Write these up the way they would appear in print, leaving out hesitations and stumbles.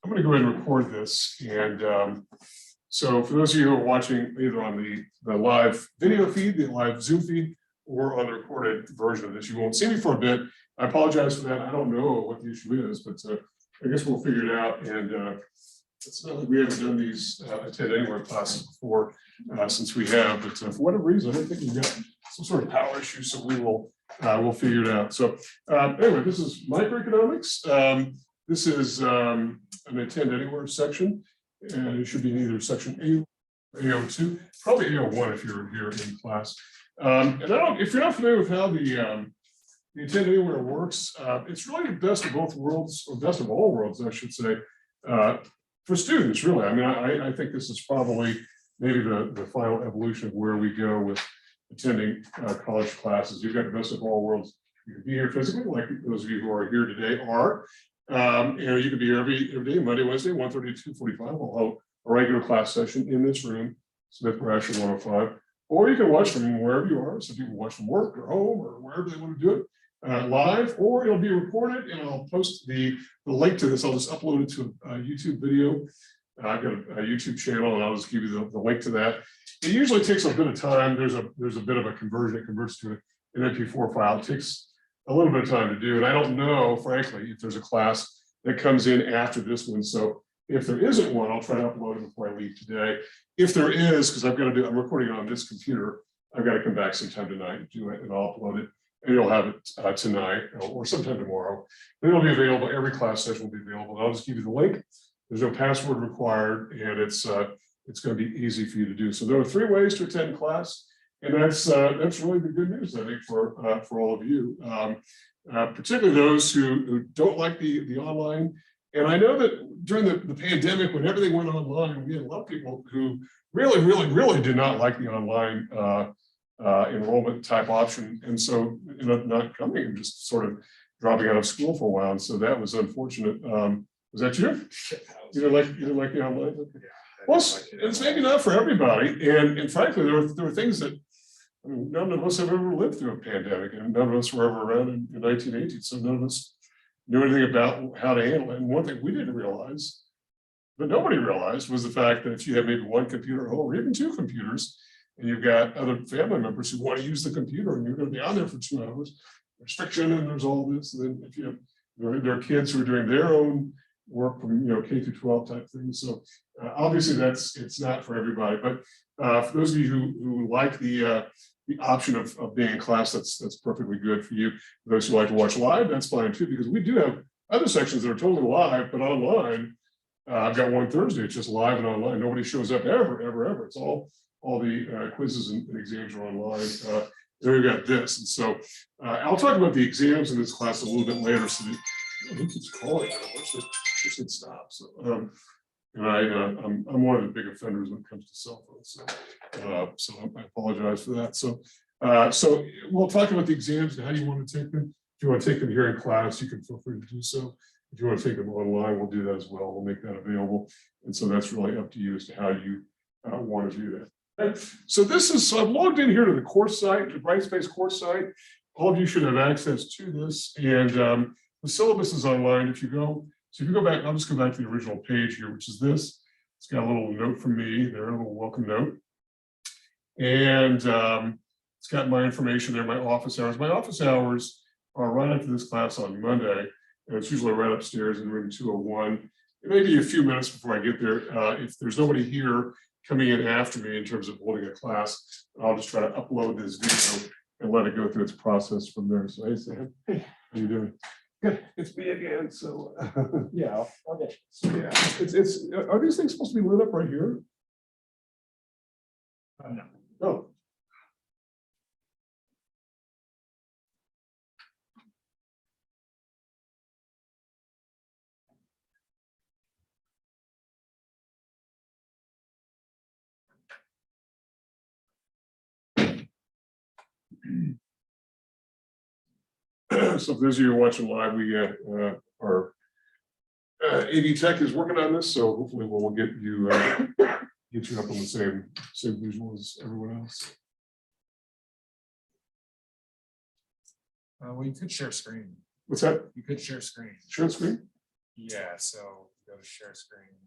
I'm going to go ahead and record this. And so for those of you who are watching either on the live video feed, the live Zoom feed, or on the recorded version of this, you won't see me for a bit. I apologize for that. I don't know what the issue is, but I guess we'll figure it out. And it's not like we haven't done these attend anywhere classes before since we have, but for whatever reason, I don't think we've got some sort of power issue, so we'll figure it out. So anyway, this is microeconomics. This is an attend anywhere section, and it should be in either section A, AO2, probably AO1 if you're here in class. And if you're not familiar with how the attend anywhere works, it's really the best of both worlds, or best of all worlds, I should say, for students, really. I mean, I think this is probably maybe the final evolution of where we go with attending college classes. You've got the best of all worlds. You can be here physically, like those of you who are here today are. You can be here every day, Monday, Wednesday, 1:30 to 2:45. We'll have a regular class session in this room, Smith Brasher 105. Or you can watch from wherever you are. So people watch from work or home or wherever they want to do it live, or it'll be recorded, and I'll post the link to this. I'll just upload it to a YouTube video. I've got a YouTube channel, and I'll just give you the link to that. It usually takes a bit of time. There's a bit of a conversion. It converts to an MP4 file. It takes a little bit of time to do, and I don't know, frankly, if there's a class that comes in after this one. So if there isn't one, I'll try to upload it before I leave today. If there is, because I'm recording on this computer, I've got to come back sometime tonight and do it, and I'll upload it, and you'll have it tonight or sometime tomorrow. Then it'll be available. Every class session will be available. I'll just give you the link. There's no password required, and it's going to be easy for you to do. So there are 3 ways to attend class. And that's really the good news, I think, for all of you, particularly those who don't like the online. And I know that during the pandemic, when everything went online, we had a lot of people who really did not like the online enrollment type option, and so not coming and just sort of dropping out of school for a while. And so that was unfortunate. Was that you? You didn't like the online? Okay. Well, it's maybe not for everybody, and frankly, there were things that. I mean, none of us have ever lived through a pandemic, and none of us were ever around in 1980. So none of us knew anything about how to handle it. And one thing we didn't realize, but nobody realized, was the fact that if you have maybe 1 computer at home or even 2 computers, and you've got other family members who want to use the computer, and you're going to be on there for 2 hours, restriction, and there's all this. And then if you have, there are kids who are doing their own work from K through 12 type things. So obviously it's not for everybody, but for those of you who like the option of being in class, that's perfectly good for you. For those who like to watch live, that's fine too, because we do have other sections that are totally live, but online. I've got one Thursday, it's just live and online. Nobody shows up ever. It's all the quizzes and exams are online. Then we've got this, and so I'll talk about the exams in this class a little bit later. So who keeps calling? Wish they'd stop. So, and I'm one of the big offenders when it comes to cell phones. So I apologize for that. So we'll talk about the exams and how you want to take them. If you want to take them here in class, you can feel free to do so. If you want to take them online, we'll do that as well. We'll make that available. And so that's really up to you as to how you want to do that. Okay. So I've logged in here to the course site, the Brightspace course site. All of you should have access to this. And the syllabus is online. If you go back, I'll just go back to the original page here, which is this. It's got a little note from me there, a little welcome note. And it's got my information there, my office hours. My office hours are right after this class on Monday. And it's usually right upstairs in room 201. It may be a few minutes before I get there. If there's nobody here coming in after me in terms of holding a class, I'll just try to upload this video and let it go through its process from there. So hey, Sam, hey, how you doing? Good, it's me again. So yeah, okay. So yeah, it's are these things supposed to be lit up right here? No. Oh. So for those of you who are watching live, we our AV Tech is working on this, so hopefully we'll get you up on the same visual as everyone else. Well, you could share screen. What's that? You could share screen. Share screen? Yeah, so go to share screen.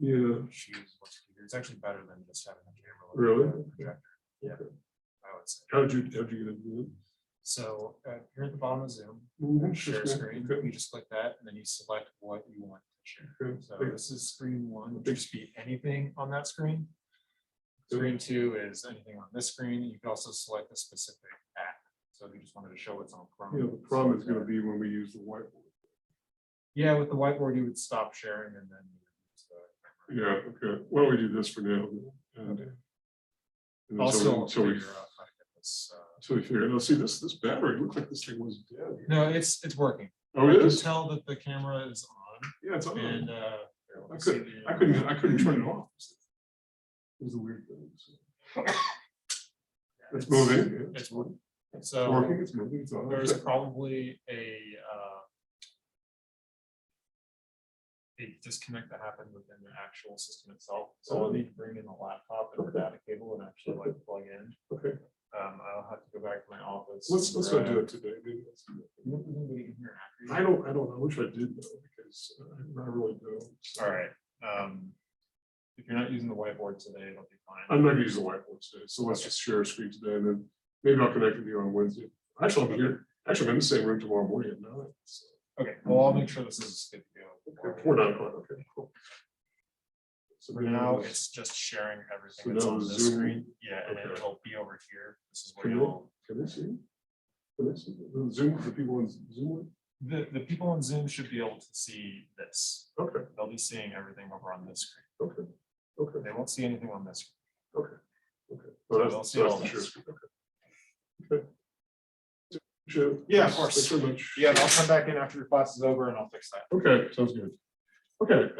Yeah. Choose what to do. It's actually better than just having a camera. Really? A projector. Yeah, Okay. I would say. How'd you get it? So here at the bottom of Zoom, share screen, you just click that and then you select what you want to share. Okay. So this is screen 1, which just be anything on that screen. Screen 2 is anything on this screen. You can also select a specific app. So if you just wanted to show what's on Chrome. Yeah, the problem is going to be when we use the whiteboard. Yeah, with the whiteboard, you would stop sharing and then you would use the Yeah, okay. Why don't we do this for now? And also so we figure out how to get this. so we figure. Let's see this battery looks like this thing was dead. No, it's working. Oh, I it can is. tell that the camera is on. Yeah, it's on. And I couldn't turn it off. It was a weird thing. So. It's moving. It's moving. It's So working. It's moving. It's on. there's probably a disconnect that happened within the actual system itself. So I'll need to bring in a laptop and a data cable and actually like plug in. Okay. I'll have to go back to my office. Let's not do it today. Maybe let's do it. You don't think anybody can hear after you? I don't. I wish I did though, because I really don't. So. All right. If you're not using the whiteboard today, it'll be fine. I'm not gonna use the whiteboard today, so let's just share a screen today, and then maybe I'll connect with you on Wednesday. Actually, I'll be here. Actually, I'm in the same room tomorrow morning at 9. So. Okay. Well, I'll make sure this is good to go. Okay, before 9 o'clock. Okay, cool. So For now, it's just sharing everything that's now on the this Zoom- screen. Yeah, and okay. it'll be over here. This is where Can you'll. they see? Can they see the Zoom? The people on Zoom? The people on Zoom should be able to see this. Okay. They'll be seeing everything over on this screen. Okay. Okay. They won't see anything on this screen. Okay. Okay. So they'll that's, see so all that's the share this. screen. Okay. Okay. Joe, Yeah, of course. Thanks very much. Yeah, I'll come back in after your class is over and I'll fix that. Okay, sounds good. Okay.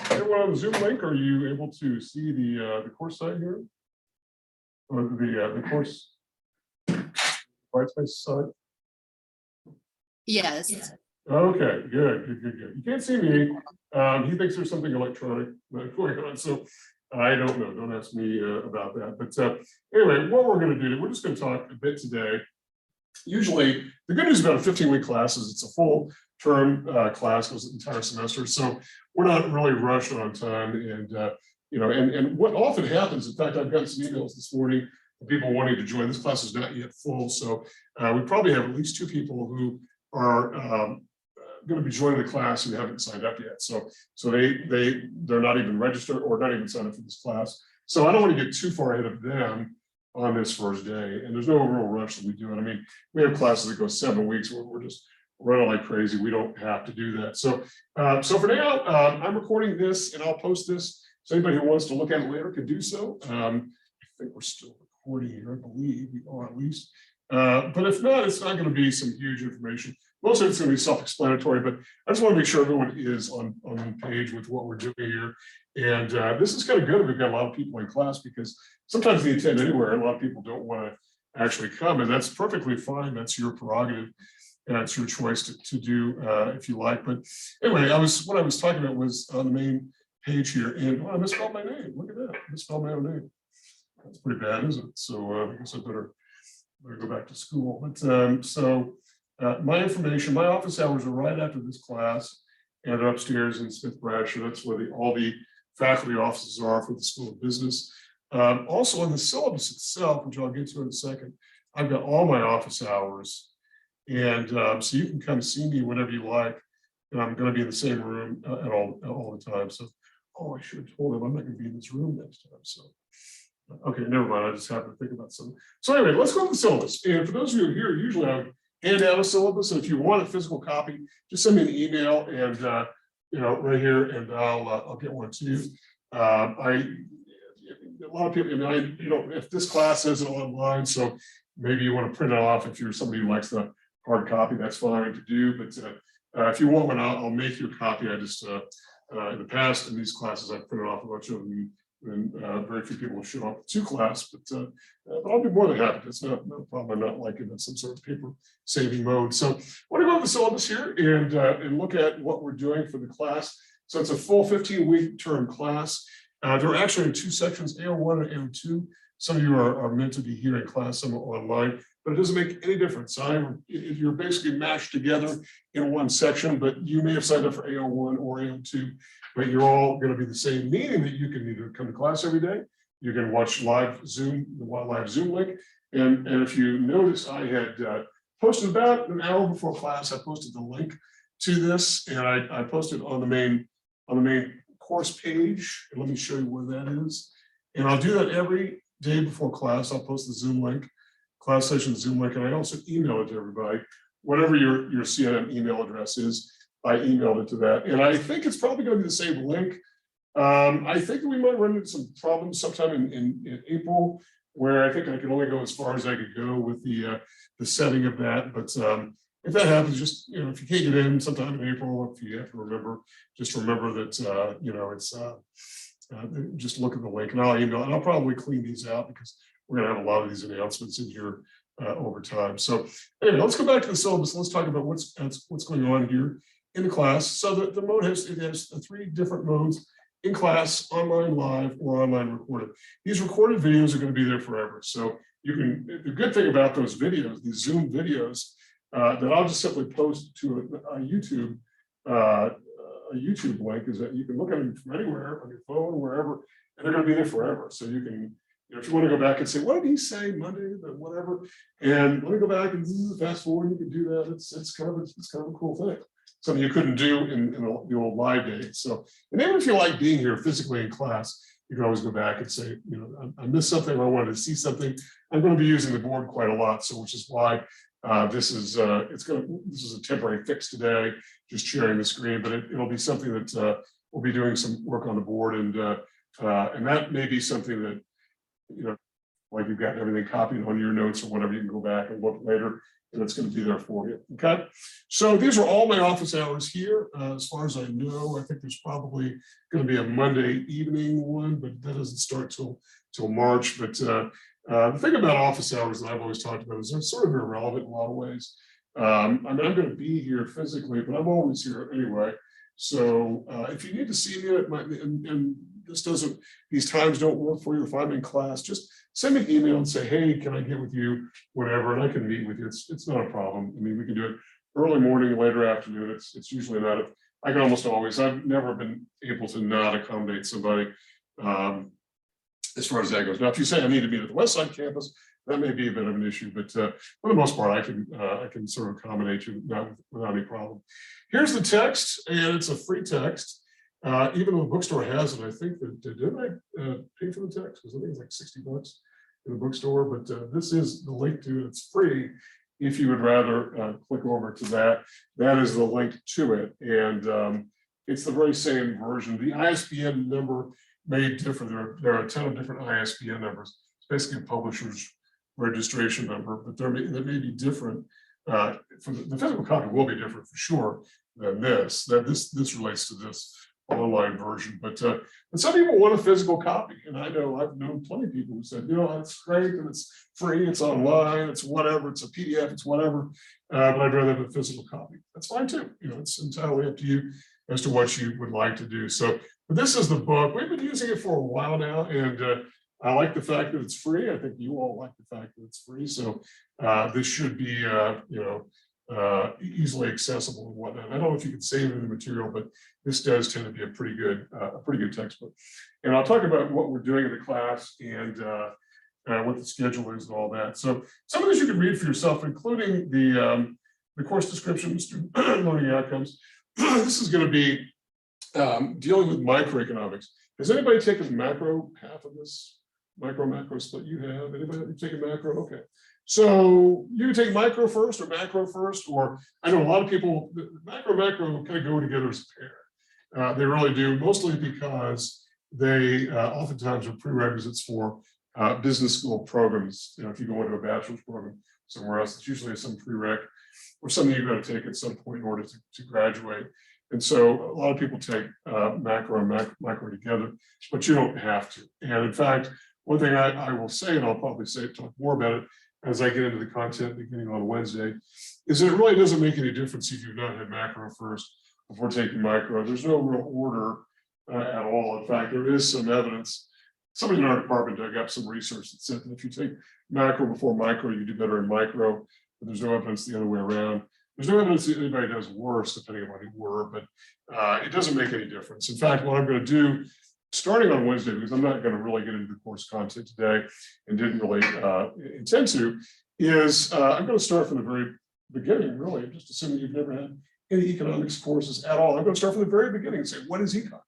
Everyone on the Zoom link, are you able to see the course site here? Or the course Brightspace site? Yes. Okay, good. You can't see me. He thinks there's something electronic going on, so I don't know. Don't ask me about that. But anyway, what we're going to do, we're just going to talk a bit today. Usually, the good news about a 15-week class is it's a full term class, goes the entire semester, so we're not really rushed on time. And and what often happens, in fact, I've gotten some emails this morning of people wanting to join. This class is not yet full, so we probably have at least 2 people who are going to be joining the class who haven't signed up yet. So they're not even registered or not even signed up for this class. So I don't want to get too far ahead of them on this first day. And there's no real rush that we do it. I mean, we have classes that go 7 weeks where we're just running like crazy. We don't have to do that. So for now, I'm recording this and I'll post this. So anybody who wants to look at it later can do so. I think we're still recording here, I believe, or at least. But if not, it's not going to be some huge information. Most of it's going to be self-explanatory, but I just want to make sure everyone is on the page with what we're doing here. And this is kind of good. We've got a lot of people in class because sometimes they attend anywhere and a lot of people don't want to actually come, and that's perfectly fine. That's your prerogative. And it's your choice to do if you like. But anyway, what I was talking about was on the main page here, and I misspelled my name. Look at that, I misspelled my own name. That's pretty bad, isn't it? So I guess I better go back to school. But my information, my office hours are right after this class, and upstairs in Smith Bradshaw. That's where all the faculty offices are for the School of Business. Also in the syllabus itself, which I'll get to in a second, I've got all my office hours. And so you can come see me whenever you like. And I'm going to be in the same room at all the time. So, I should have told him I'm not going to be in this room next time. So, okay, never mind. I just happened to think about something. So anyway, let's go to the syllabus. And for those of you who are here, usually I would hand out a syllabus. And if you want a physical copy, just send me an email and right here, and I'll get one to you. A lot of people, if this class isn't online, so maybe you want to print it off if you're somebody who likes the hard copy, that's fine to do. But if you want one, I'll make you a copy. I just, in the past, in these classes, I've printed off a bunch of them, and very few people will show up to class, but I'll be more than happy. It's not a problem. I'm not like in some sort of paper saving mode. So I want to go over the syllabus here and look at what we're doing for the class. So it's a full 15-week term class. They're actually in 2 sections, AO1 and AO2. Some of you are meant to be here in class, some are online. but it doesn't make any difference. You're basically mashed together in one section, but you may have signed up for AO1 or AO2, but you're all going to be the same, meaning that you can either come to class every day, you can watch live Zoom, the live Zoom link. And if you notice, I had posted about an hour before class, I posted the link to this, and I posted on the main course page. And let me show you where that is. And I'll do that every day before class. I'll post the Zoom link, class session Zoom link, and I also email it to everybody. Whatever your CNM email address is, I emailed it to that. And I think it's probably going to be the same link. I think that we might run into some problems sometime in April, where I think I can only go as far as I could go with the setting of that. But if that happens, just, if you can't get in sometime in April, if you have to remember, just remember that, it's just look at the link, and I'll email, and I'll probably clean these out because we're going to have a lot of these announcements in here over time. So anyway, let's go back to the syllabus. Let's talk about what's going on here in the class. So the mode has 3 different modes: in class, online live, or online recorded. These recorded videos are going to be there forever. So you can, the good thing about those videos, these Zoom videos, that I'll just simply post to a YouTube link, is that you can look at them from anywhere on your phone, wherever, and they're going to be there forever. So you can, if you want to go back and say, what did he say Monday, whatever, and let me go back and fast forward, you can do that. It's kind of a cool thing. Something you couldn't do in the old live days. So, and even if you like being here physically in class, you can always go back and say, I missed something, or I wanted to see something. I'm going to be using the board quite a lot, so which is why this is a temporary fix today, just sharing the screen, but it'll be something that we'll be doing some work on the board, and that may be something that, like you've got everything copied on your notes or whatever, you can go back and look later, and it's going to be there for you. Okay, so these are all my office hours here. As far as I know, I think there's probably going to be a Monday evening one, but that doesn't start till March. But the thing about office hours that I've always talked about is they're sort of irrelevant in a lot of ways. I'm going to be here physically, but I'm always here anyway. So if you need to see me, and these times don't work for you, if I'm in class, just send me an email and say, hey, can I get with you, whatever, and I can meet with you. It's not a problem. I mean, we can do it early morning, later afternoon. It's usually not. I can almost always. I've never been able to not accommodate somebody as far as that goes. Now, if you say I need to meet at the West Side campus, that may be a bit of an issue, but for the most part, I can sort of accommodate you without any problem. Here's the text, and it's a free text. Even though the bookstore has it, I think that did I pay for the text? Because I think it's like $60 in the bookstore, but this is the link to it. It's free. If you would rather click over to that, that is the link to it, and it's the very same version. The ISBN number may differ. There are a ton of different ISBN numbers. It's basically a publisher's registration number, but there may be different. For the physical copy will be different for sure than this. This relates to this online version, but some people want a physical copy, and I know I've known plenty of people who said, it's great and it's free, it's online, it's whatever, it's a PDF, it's whatever, but I'd rather have a physical copy. That's fine too. It's entirely up to you as to what you would like to do. So, but this is the book. We've been using it for a while now, and I like the fact that it's free. I think you all like the fact that it's free. So this should be, easily accessible and whatnot. I don't know if you can save it in the material, but this does tend to be a pretty good textbook. And I'll talk about what we're doing in the class and what the schedule is and all that. So some of this you can read for yourself, including the course description, student learning outcomes. This is going to be dealing with microeconomics. Has anybody taken macro half of this? Macro split you have? Anybody taken macro? Okay. So you can take micro first or macro first, or I know a lot of people, macro kind of go together as a pair. They really do, mostly because they oftentimes are prerequisites for business school programs. If you go into a bachelor's program somewhere else, it's usually some prereq or something you've got to take at some point in order to graduate. And so a lot of people take macro and micro together, but you don't have to. And in fact, one thing I will say, and I'll probably talk more about it as I get into the content beginning on Wednesday, is that it really doesn't make any difference if you've not had macro first before taking micro. There's no real order at all. In fact, there is some evidence somebody in our department dug up some research that said that if you take macro before micro, you do better in micro, but there's no evidence the other way around. There's no evidence that anybody does worse, depending on what you were, but it doesn't make any difference. In fact, what I'm going to do, starting on Wednesday, because I'm not going to really get into the course content today and didn't really intend to, is I'm going to start from the very beginning, really, just assuming you've never had any economics courses at all. I'm going to start from the very beginning and say, what is econ?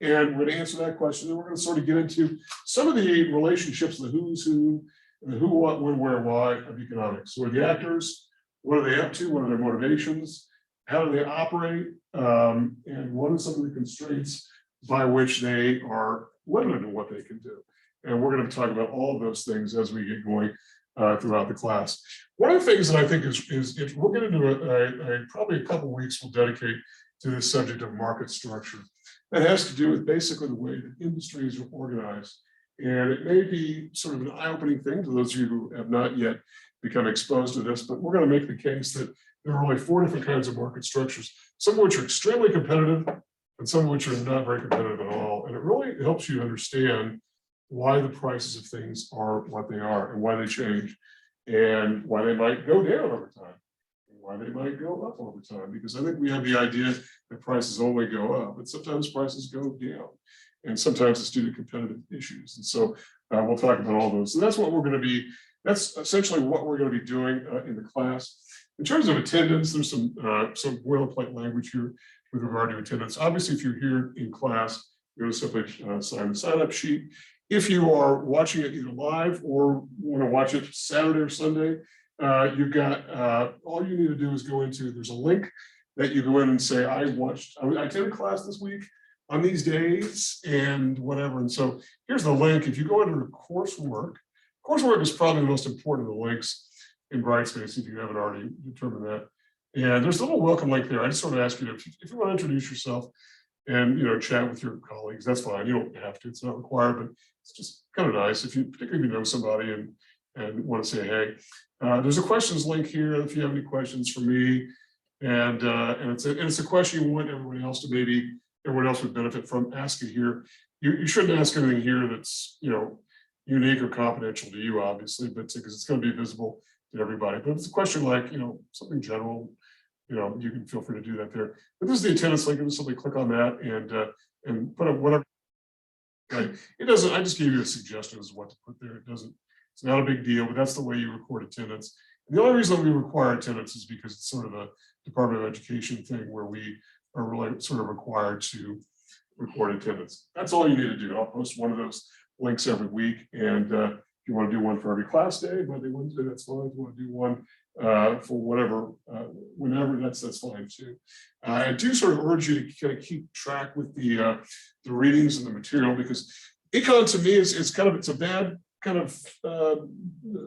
And we're going to answer that question, and we're going to sort of get into some of the relationships, the who's who, and the who, what, when, where, why of economics. So are the actors, what are they up to, what are their motivations, how do they operate, and what are some of the constraints by which they are limited in what they can do. And we're going to talk about all of those things as we get going throughout the class. One of the things that I think is we'll get into probably a couple of weeks we'll dedicate to this subject of market structure. That has to do with basically the way that industries are organized. And it may be sort of an eye-opening thing to those of you who have not yet become exposed to this, but we're going to make the case that there are only 4 different kinds of market structures, some of which are extremely competitive and some of which are not very competitive at all. And it really helps you understand why the prices of things are what they are and why they change and why they might go down over time and why they might go up over time. Because I think we have the idea that prices only go up, but sometimes prices go down. And sometimes it's due to competitive issues. And so we'll talk about all those. So that's what we're going to be, that's essentially what we're going to be doing in the class. In terms of attendance, there's some boilerplate language here with regard to attendance. Obviously, if you're here in class, you're going to simply sign the sign-up sheet. If you are watching it either live or want to watch it Saturday or Sunday, you've got, all you need to do is go into, there's a link that you go in and say, I attended class this week on these days and whatever. And so here's the link. If you go into coursework is probably the most important of the links in Brightspace if you haven't already determined that. And there's a little welcome link there. I just sort of ask you to, if you want to introduce yourself and chat with your colleagues, that's fine. You don't have to, it's not required, but it's just kind of nice if you, particularly if you know somebody and want to say, hey, there's a questions link here if you have any questions for me. And it's a question you want everybody else to maybe, everyone else would benefit from. Ask it here. You shouldn't ask anything here that's unique or confidential to you, obviously, but because it's going to be visible to everybody. But if it's a question like something general, you can feel free to do that there. But this is the attendance link. Just simply click on that and put up whatever. Right. It doesn't. I just gave you a suggestion as what to put there. It doesn't. It's not a big deal, but that's the way you record attendance. And the only reason we require attendance is because it's sort of a Department of Education thing where we are really sort of required to record attendance. That's all you need to do. I'll post one of those links every week. And if you want to do one for every class day, Monday, Wednesday, that's fine. If you want to do one for whatever, whenever, that's fine too. I do sort of urge you to kind of keep track with the readings and the material, because econ to me is kind of, it's a bad kind of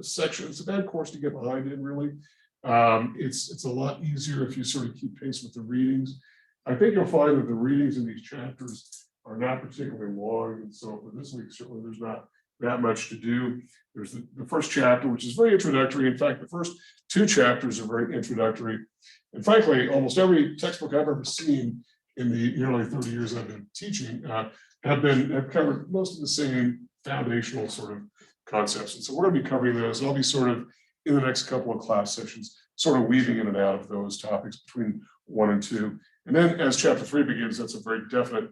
section. It's a bad course to get behind in, really. It's a lot easier if you sort of keep pace with the readings. I think you'll find that the readings in these chapters are not particularly long. And so for this week, certainly there's not that much to do. There's the first chapter, which is very introductory. In fact, the first 2 chapters are very introductory. And frankly, almost every textbook I've ever seen in the nearly 30 years I've been teaching have covered most of the same foundational sort of concepts. And so we're going to be covering those. And I'll be sort of in the next couple of class sessions, sort of weaving in and out of those topics between 1 and 2. And then as chapter 3 begins, that's a very definite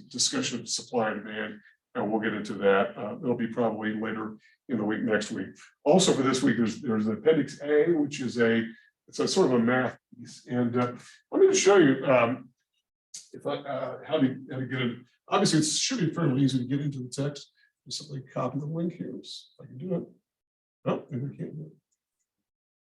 discussion of supply and demand. And we'll get into that. It'll be probably later in the week, next week. Also for this week, there's Appendix A, which is it's a sort of a math piece. And let me just show you how to get it. Obviously, it should be fairly easy to get into the text. Just simply copy the link here. If I can do it. Oh, maybe I can't do it.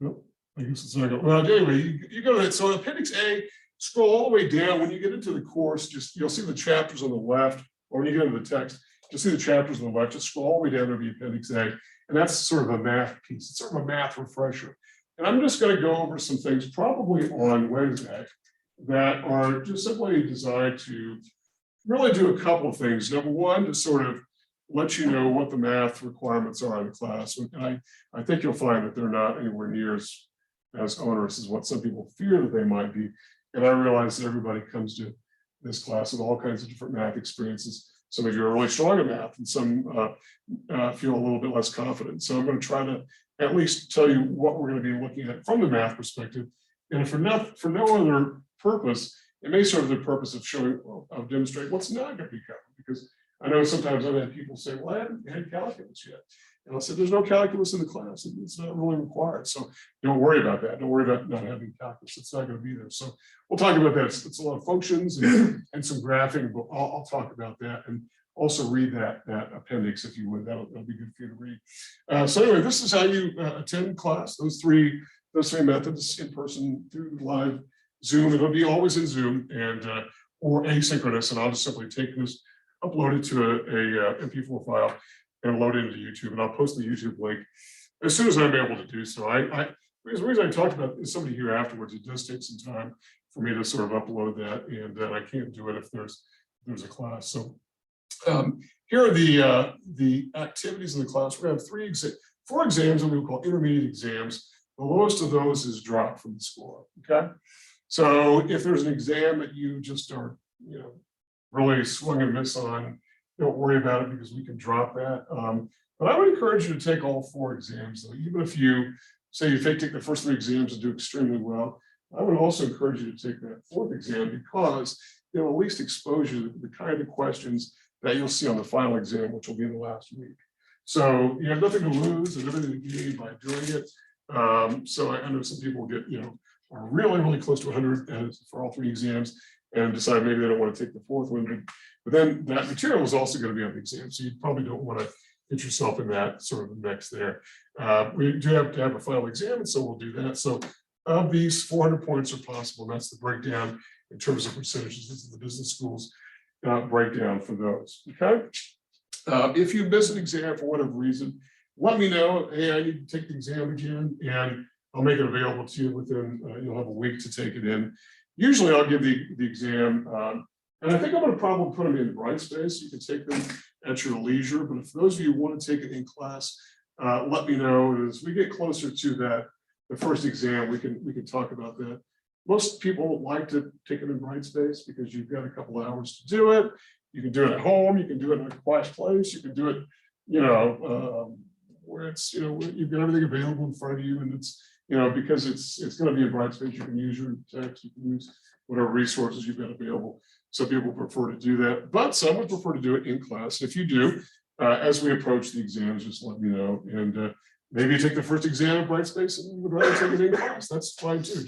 Nope. I guess it's not going. Well, anyway, you go to that. So Appendix A, scroll all the way down. When you get into the course, you'll see the chapters on the left, or when you get into the text, you'll see the chapters on the left. Just scroll all the way down to the Appendix A, and that's sort of a math piece. It's sort of a math refresher. And I'm just going to go over some things probably on Wednesday that are just simply designed to really do a couple of things. Number one, to sort of let you know what the math requirements are in the class. And I think you'll find that they're not anywhere near as onerous as what some people fear that they might be. And I realize that everybody comes to this class with all kinds of different math experiences. Some of you are really strong in math, and some feel a little bit less confident. So I'm going to try to at least tell you what we're going to be looking at from the math perspective. And for no other purpose, it may serve the purpose of showing, of demonstrating what's not going to be covered. Because I know sometimes I've had people say, well, I haven't had calculus yet. And I said, there's no calculus in the class. It's not really required. So don't worry about that. Don't worry about not having calculus. It's not going to be there. So we'll talk about that. It's a lot of functions and some graphing, but I'll talk about that. And also read that appendix if you would. That'll be good for you to read. So anyway, this is how you attend class. Those three methods: in person, through live Zoom. It'll be always in Zoom and or asynchronous. And I'll just simply take this, upload it to a MP4 file, and load it into YouTube. And I'll post the YouTube link as soon as I'm able to do so. Because the reason I talked about is somebody here afterwards. It does take some time for me to sort of upload that, and I can't do it if there's a class. So. Here are the activities in the class. We're going to have 4 exams that we call intermediate exams. The lowest of those is dropped from the score. Okay, so if there's an exam that you just are, really swing and miss on, don't worry about it because we can drop that. But I would encourage you to take all 4 exams, though. Even if you say you take the first 3 exams and do extremely well, I would also encourage you to take that 4th exam because it'll at least expose you to the kind of questions that you'll see on the final exam, which will be in the last week. So you have nothing to lose and everything to gain by doing it. So I know some people get, are really, really close to 100 for all 3 exams and decide maybe they don't want to take the 4th one. But then that material is also going to be on the exam. So you probably don't want to get yourself in that sort of mix there. We do have to have a final exam, and so we'll do that. So of these, 400 points are possible. And that's the breakdown in terms of percentages. This is the business schools breakdown for those. Okay. If you miss an exam for whatever reason, let me know. Hey, I need to take the exam again, and I'll make it available to you within. You'll have a week to take it in. Usually, I'll give the exam, and I think I'm going to probably put them in Brightspace. You can take them at your leisure. But if those of you want to take it in class, let me know. As we get closer to the first exam, we can talk about that. Most people like to take it in Brightspace because you've got a couple of hours to do it. You can do it at home. You can do it in a quiet place. You can do it, where it's, you've got everything available in front of you, and it's, because it's going to be in Brightspace. You can use your text. You can use whatever resources you've got available. Some people prefer to do that, but some would prefer to do it in class. If you do, as we approach the exams, just let me know. And maybe you take the first exam in Brightspace and you would rather take it in class. That's fine too.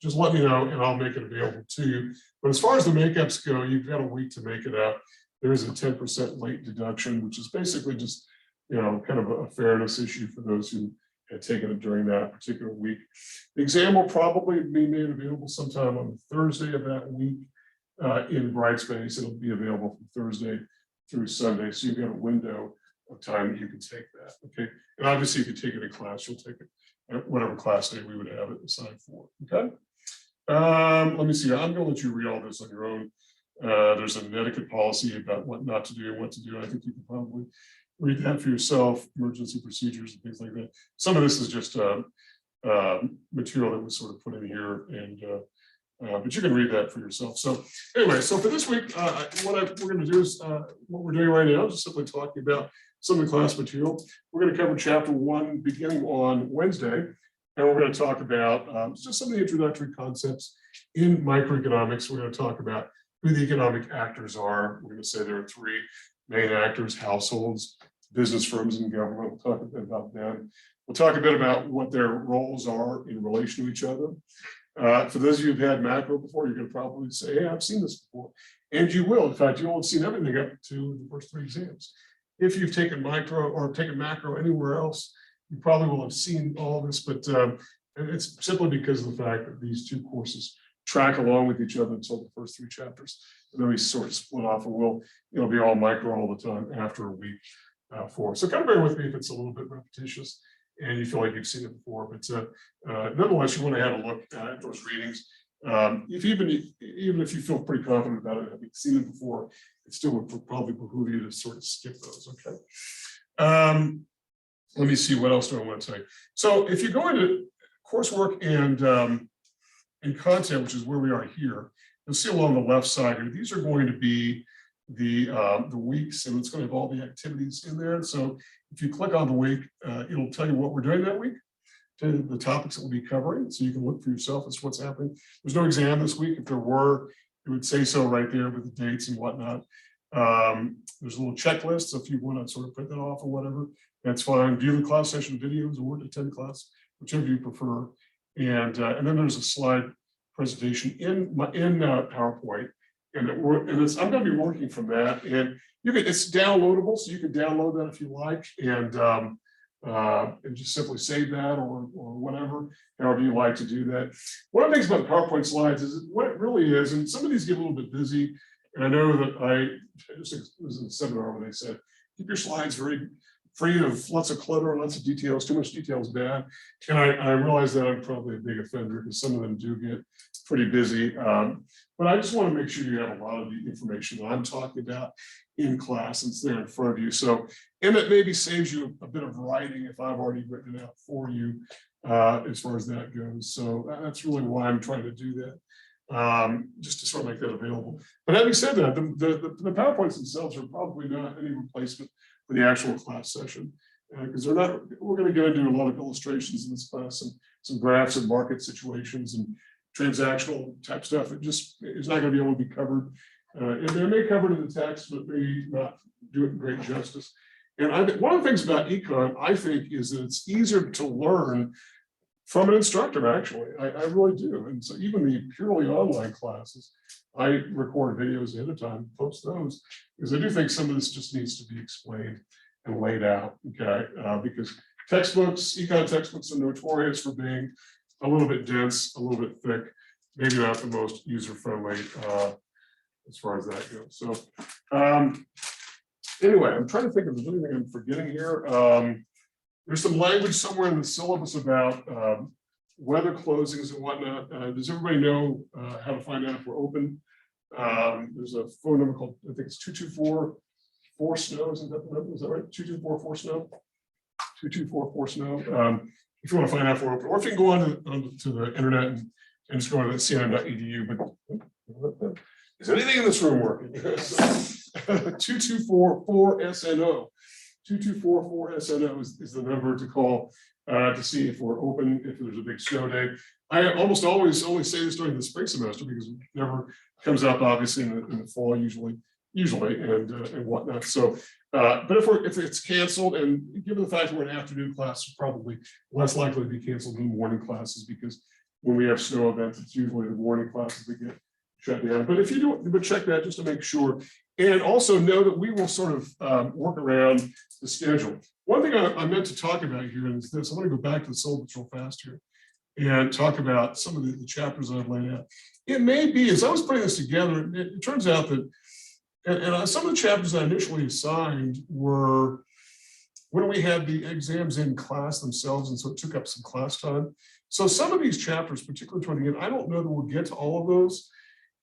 Just let me know and I'll make it available to you. But as far as the makeups go, you've got a week to make it up. There is a 10% late deduction, which is basically just, kind of a fairness issue for those who had taken it during that particular week. The exam will probably be made available sometime on Thursday of that week in Brightspace. It'll be available from Thursday through Sunday. So you've got a window of time that you can take that. Okay. And obviously, if you take it in class, you'll take it at whatever class day we would have it assigned for. Okay. Let me see. I'm going to let you read all this on your own. There's an etiquette policy about what not to do and what to do. I think you can probably read that for yourself, emergency procedures and things like that. Some of this is just material that was sort of put in here, and but you can read that for yourself. So anyway, so for this week, we're going to do is what we're doing right now, just simply talking about some of the class material. We're going to cover chapter 1 beginning on Wednesday. And we're going to talk about just some of the introductory concepts in microeconomics. We're going to talk about who the economic actors are. We're going to say there are 3 main actors: households, business firms, and government. We'll talk a bit about them. We'll talk a bit about what their roles are in relation to each other. For those of you who've had macro before, you're going to probably say, hey, I've seen this before. And you will. In fact, you will have seen everything up to the first 3 exams. If you've taken micro or taken macro anywhere else, you probably will have seen all of this, but it's simply because of the fact that these 2 courses track along with each other until the first 3 chapters. And then we sort of split off, and it'll be all micro all the time after a week 4. So kind of bear with me if it's a little bit repetitious and you feel like you've seen it before, but nonetheless, you want to have a look at those readings. Even if you feel pretty confident about it, having seen it before, it still would probably behoove you to sort of skip those. Okay. Let me see, what else do I want to say? So if you go into coursework and content, which is where we are here, you'll see along the left side here, these are going to be the weeks, and it's going to have all the activities in there. So if you click on the week, it'll tell you what we're doing that week, the topics that we'll be covering, so you can look for yourself as what's happening. There's no exam this week. If there were, it would say so right there with the dates and whatnot. There's a little checklist, so if you want to sort of print that off or whatever, that's fine. View the class session videos or attend class, whichever you prefer. And then there's a slide presentation in PowerPoint, and I'm going to be working from that. And it's downloadable, so you can download that if you like, and just simply save that or whatever, however you like to do that. One of the things about PowerPoint slides is what it really is, and some of these get a little bit busy. And I know that I was in a seminar where they said, keep your slides very free of lots of clutter and lots of details. Too much detail is bad. And I realize that I'm probably a big offender because some of them do get pretty busy. But I just want to make sure you have a lot of the information that I'm talking about in class, and it's there in front of you. So, and it maybe saves you a bit of writing if I've already written it out for you as far as that goes. So that's really why I'm trying to do that. Just to sort of make that available. But having said that, the PowerPoints themselves are probably not any replacement for the actual class session, because they're not. We're going to get into a lot of illustrations in this class and some graphs and market situations and transactional type stuff. It just is not going to be able to be covered. And they may cover it in the text, but may not do it great justice. And one of the things about econ, I think, is that it's easier to learn from an instructor, actually. I really do. And so even the purely online classes, I record videos ahead of time, post those, because I do think some of this just needs to be explained and laid out, okay? Because textbooks, econ textbooks are notorious for being a little bit dense, a little bit thick, maybe not the most user-friendly as far as that goes. So anyway, I'm trying to think if there's anything I'm forgetting here. There's some language somewhere in the syllabus about weather closings and whatnot. Does everybody know how to find out if we're open? There's a phone number called, I think it's 224-4-SNOW. Isn't that the number? Is that right? 224-4-SNOW? 224-4-SNOW. If you want to find out if we're open, or if you can go on to the internet and just go to cnn.edu. But is anything in this room working? 224-4-SNO. 224-4-SNO is the number to call to see if we're open, if there's a big snow day. I almost always only say this during the spring semester because it never comes up, obviously, in the fall, usually, and whatnot. So, but if it's canceled, and given the fact that we're an afternoon class, it's probably less likely to be canceled than morning classes, because when we have snow events, it's usually the morning classes that get shut down. But if you do, but check that just to make sure. And also know that we will sort of work around the schedule. One thing I meant to talk about here is this. I want to go back to the syllabus real fast here and talk about some of the chapters I've laid out. It may be, as I was putting this together, it turns out that, and some of the chapters I initially assigned were when we had the exams in class themselves, and so it took up some class time. So some of these chapters, particularly toward the end, I don't know that we'll get to all of those.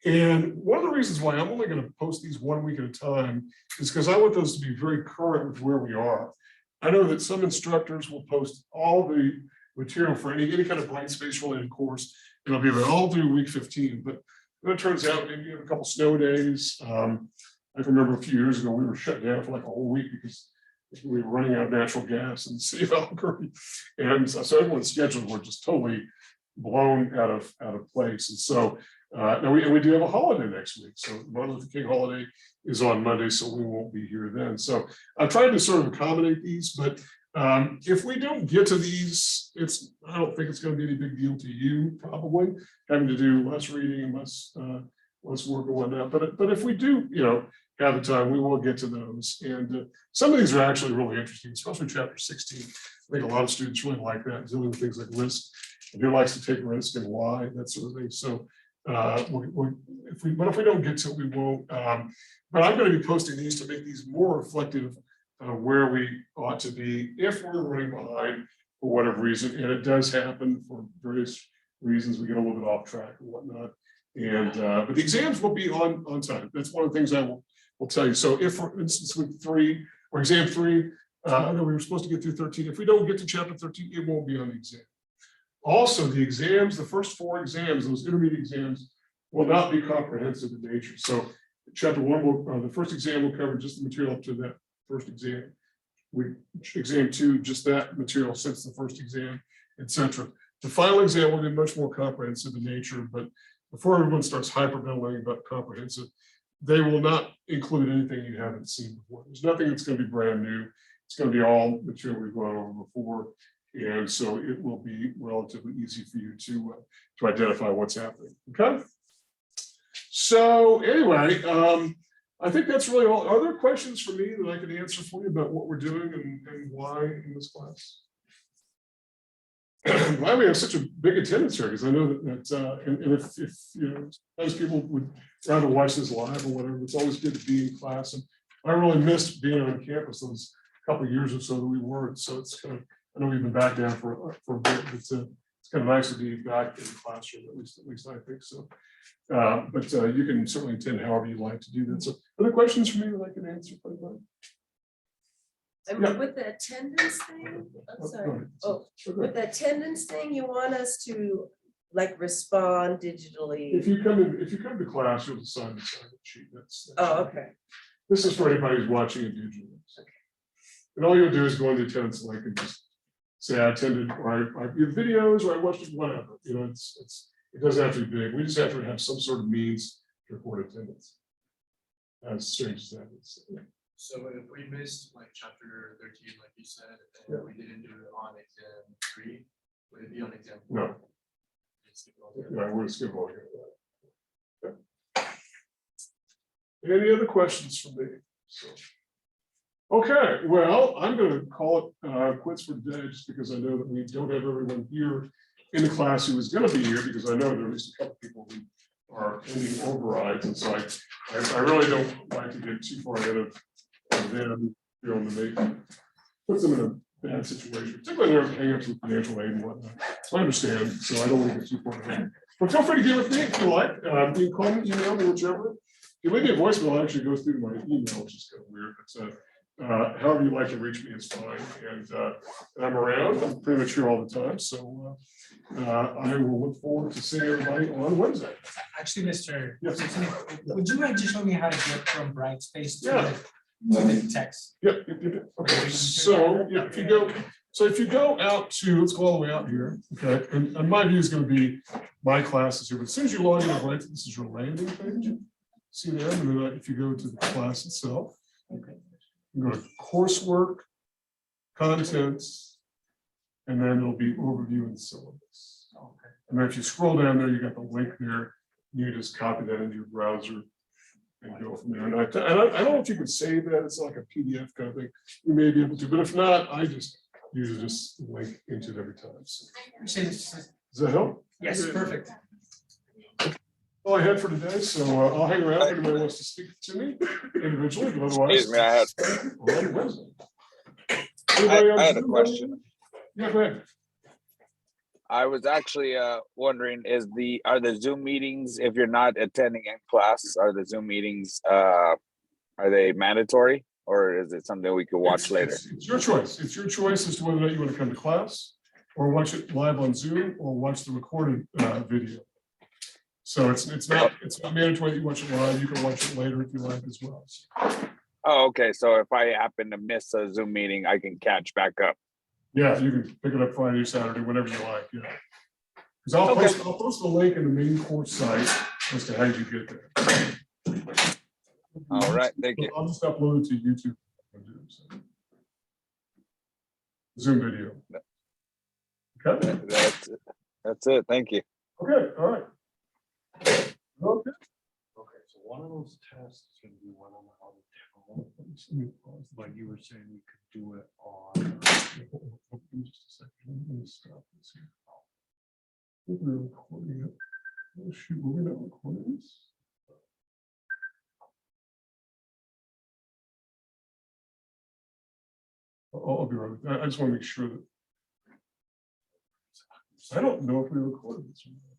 And one of the reasons why I'm only going to post these 1 week at a time is because I want those to be very current with where we are. I know that some instructors will post all the material for any kind of bright space related course, and it'll be about all through week 15. But then it turns out maybe you have a couple snow days. I can remember a few years ago we were shut down for like a whole week because we were running out of natural gas in the city of Albuquerque, and so everyone's schedules were just totally blown out of place. And so now we do have a holiday next week. So Martin Luther King holiday is on Monday, so we won't be here then. So I've tried to sort of accommodate these, but if we don't get to these, I don't think it's going to be any big deal to you, probably having to do less reading, less work and whatnot. But if we do, have the time, we will get to those. And some of these are actually really interesting, especially chapter 16. I think a lot of students really like that, dealing with things like risk, and who likes to take risk and why, that sort of thing. So if we don't get to it, we won't. But I'm going to be posting these to make these more reflective of where we ought to be if we're running behind for whatever reason. And it does happen for various reasons. We get a little bit off track and whatnot. And but the exams will be on time. That's one of the things I will tell you. So if, for instance, with 3 or exam 3, I know we were supposed to get through 13. If we don't get to chapter 13, it won't be on the exam. Also, the exams, the first 4 exams, those intermediate exams, will not be comprehensive in nature. So Chapter 1 will, the first exam will cover just the material up to that first exam. Exam 2, just that material since the first exam, etc. The final exam will be much more comprehensive in nature, but before everyone starts hyperventilating about comprehensive, they will not include anything you haven't seen before. There's nothing that's going to be brand new. It's going to be all material we've gone over before. And so it will be relatively easy for you to identify what's happening. Okay. So anyway, I think that's really all. Are there questions for me that I can answer for you about what we're doing and why in this class? Why we have such a big attendance here, because I know that and if you know, most people would rather watch this live or whatever, it's always good to be in class. And I really missed being on campus those couple of years or so that we weren't. So it's kind of, I know we've been back down for a bit, but it's kind of nice to be back in the classroom, at least I think so. But you can certainly attend however you like to do that. So are there questions for me that I can answer? Yeah. With the attendance thing, I'm sorry. Oh, Sure, with the attendance thing, you want us to like respond digitally? if you come to class, you'll sign the sheet. That's Oh, okay. This is for anybody who's watching it digitally. And all you'll do is go into the attendance link and just say I attended, or I viewed videos, or I watched it, whatever. You know, it doesn't have to be big. We just have to have some sort of means to record attendance. As strange as that is. Yeah. So if we missed like chapter 13, like you said, and we didn't do it on exam 3, would it be on exam 4? No. Yeah, we're gonna skip over here. Yeah. Any other questions for me? So, okay, well, I'm going to call it quits for today, just because I know that we don't have everyone here in the class who is going to be here, because I know there are at least a couple of people who are pending overrides, and so I really don't like to get too far ahead of them, you know, to make puts them in a bad situation, particularly when they're hanging up to financial aid and whatnot. So I understand, so I don't want to get too far ahead. But feel free to get with me if you like. You can call me, email me, whichever. If you leave me a voicemail, it actually goes through to my email, which is kind of weird. But however you like to reach me is fine. And I'm around. I'm pretty much here all the time. So I will look forward to seeing everybody on Wednesday. Actually, Mr. Yes. Would you mind to show me how to get from Brightspace Yeah. to the text? Yep. Okay. So yeah, if you go out to, let's go all the way out here. Okay. And my view is going to be my classes here. But as soon as you log in, right, this is your landing page. See there, and then if you go to the class itself, Okay. you go to coursework, contents, and then it'll be overview and syllabus. Okay. And then if you scroll down there, you got the link there. You just copy that into your browser and go from there. And I don't know if you could save that. It's like a PDF kind of thing. You may be able to, but if not, I just usually just link into it every time. So, does that help? Yes, perfect. All I had for today, so I'll hang around if anybody wants to speak to me individually, but otherwise. Excuse me, I had On Wednesday. Anybody I had a Zoom? question. Yeah, go ahead. I was actually wondering, are the Zoom meetings, if you're not attending in class, are the Zoom meetings are they mandatory, or is it something we could watch later? It's your choice. It's your choice as to whether or not you want to come to class or watch it live on Zoom or watch the recorded video. So it's not mandatory that you watch it live. You can watch it later if you like as well. Oh, okay. So if I happen to miss a Zoom meeting, I can catch back up. Yeah, you can pick it up Friday, Saturday, whenever you like. Yeah. Because I'll post a link in the main course site as to how you get there. All right, thank you. I'll just upload it to YouTube. Zoom video. Okay. That's it. Thank you. Okay. All right. Okay. Okay, so one of those tests is gonna be one on the out of town, but you were saying we could do it on. Just a second. Let me stop this here. I think we're recording it. Oh, shoot, were we not recording this? I'll be right with that. I just want to make sure that I don't know if we recorded this or not.